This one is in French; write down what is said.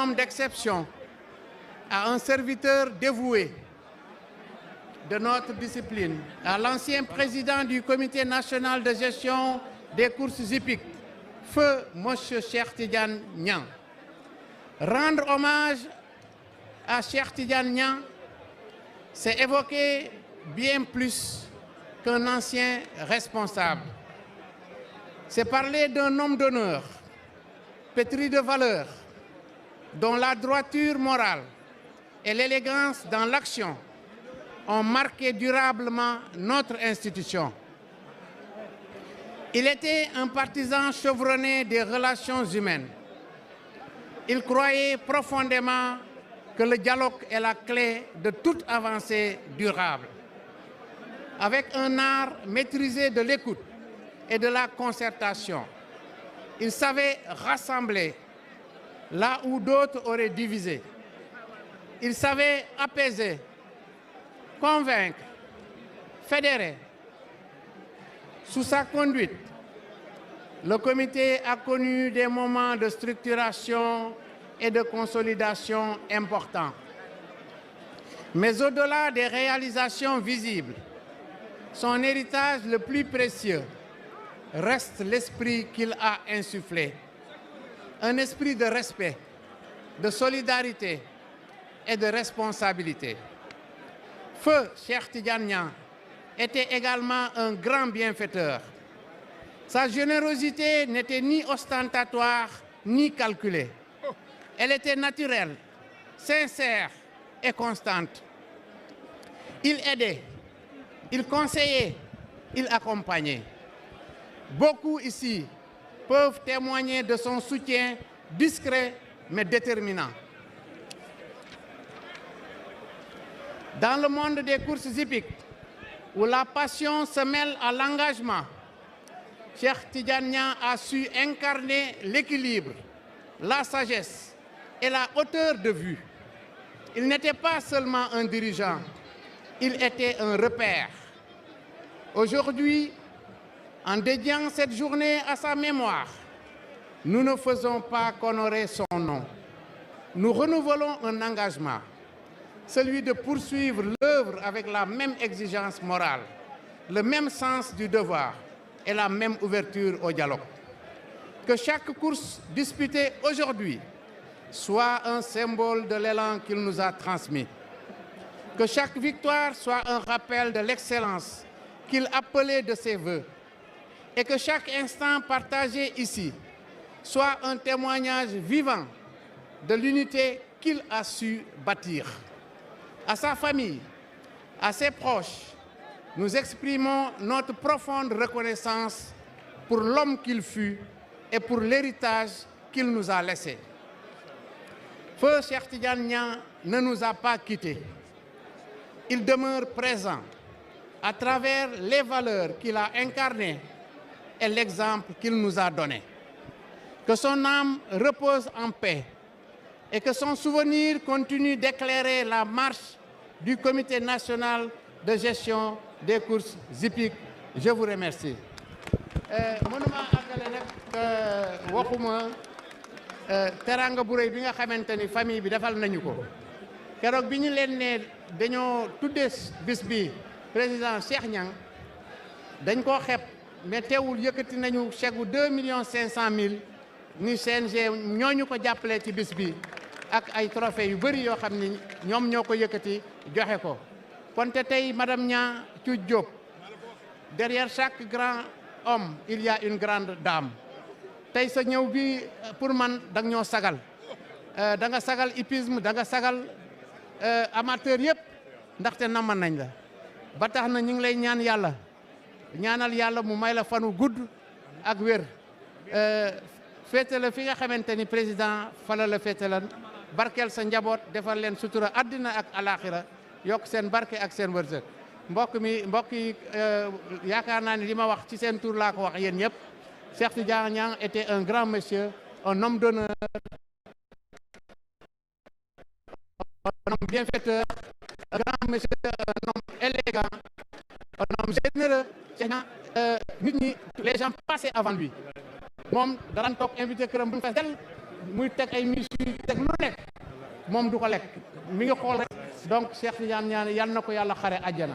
homme d'exception, à un serviteur dévoué de notre discipline, à l'ancien président du comité national de gestion des courses hippiques, feu M. Cheikh Tidiane Niang. Rendre hommage à Cheikh Tidiane Niang, c'est évoquer bien plus qu'un ancien responsable. C'est parler d'un homme d'honneur, pétri de valeurs, dont la droiture morale et l'élégance dans l'action ont marqué durablement notre institution. Il était un partisan chevronné des relations humaines. Il croyait profondément que le dialogue est la clé de toute avancée durable. Avec un art maîtrisé de l'écoute et de la concertation, il savait rassembler là où d'autres auraient divisé. Il savait apaiser, convaincre, fédérer. Sous sa conduite, le comité a connu des moments de structuration et de consolidation importants. Mais au-delà des réalisations visibles, son héritage le plus précieux reste l'esprit qu'il a insufflé. Un esprit de respect, de solidarité et de responsabilité. Feu Cheikh Tidiane Niang était également un grand bienfaiteur. Sa générosité n'était ni ostentatoire ni calculée. Elle était naturelle, sincère et constante. Il aidait, il conseillait, il accompagnait. Beaucoup ici peuvent témoigner de son soutien discret mais déterminant. Dans le monde des courses hippiques, où la passion se mêle à l'engagement, Cheikh Tidiane Niang a su incarner l'équilibre, la sagesse et la hauteur de vue. Il n'était pas seulement un dirigeant, il était un repère. Aujourd'hui, en dédiant cette journée à sa mémoire, nous ne faisons pas qu'honorer son nom. Nous renouvelons un engagement, celui de poursuivre l'œuvre avec la même exigence morale, le même sens du devoir et la même ouverture au dialogue. Que chaque course disputée aujourd'hui soit un symbole de l'élan qu'il nous a transmis. Que chaque victoire soit un rappel de l'excellence qu'il appelait de ses vœux. Et que chaque instant partagé ici soit un témoignage vivant de l'unité qu'il a su bâtir. À sa famille, à ses proches, nous exprimons notre profonde reconnaissance pour l'homme qu'il fut et pour l'héritage qu'il nous a laissé. Feu Cheikh Tidiane Niang ne nous a pas quittés. Il demeure présent à travers les valeurs qu'il a incarnées et l'exemple qu'il nous a donné. Que son âme repose en paix et que son souvenir continue d'éclairer la marche du Comité national de gestion des courses hippiques. Je vous remercie. Mënuma àggale nag waxuma teranga bu rëy bi nga xamante ni famille bi defal nañu ko keroog bi ñu leen ne dañoo tuddee bis bi président Cheikh Niang dañ koo xeeb mais teewul yëkkati nañu chèque bu 2,5 millions ni CNG ñooñu ko jàppale ci bis bi ak ay trophées yu bëri yoo xam ni ñoom ñoo ko yëkkati joxe ko. Konte tey Madame Niang Thiou Diop, derrière chaque grand homme il y a une grande dame. Tey sa ñëw bi pour man da nga ñoo sagal da nga sagal hippisme da nga sagal amateur yëpp ndaxte namm nañ la ba tax na ñu ngi lay ñaan yàlla ñaanal yàlla mu may la fanu gudd ak wér féete la fi nga xamante ni président fala la féete la barkeel sa njaboot defal leen sutura àddina ak alaxira yokk seen barke ak seen wërsëg mbokk yi yaakaar naa ni li ma wax ci seen tur laa ko wax yéen ñëpp. Cheikh Tidiane Niang était un grand monsieur, un homme d'honneur, un homme bienfaiteur, un grand monsieur, un homme élégant, un homme généreux. Les gens passaient avant lui. Moom daan toog invité këram bu mu fees del muy teg ay miches yu teg lu nekk moom du ko lekk mi ngi xool donc Cheikh Tidiane Niane yal na ko yàlla xare àjjana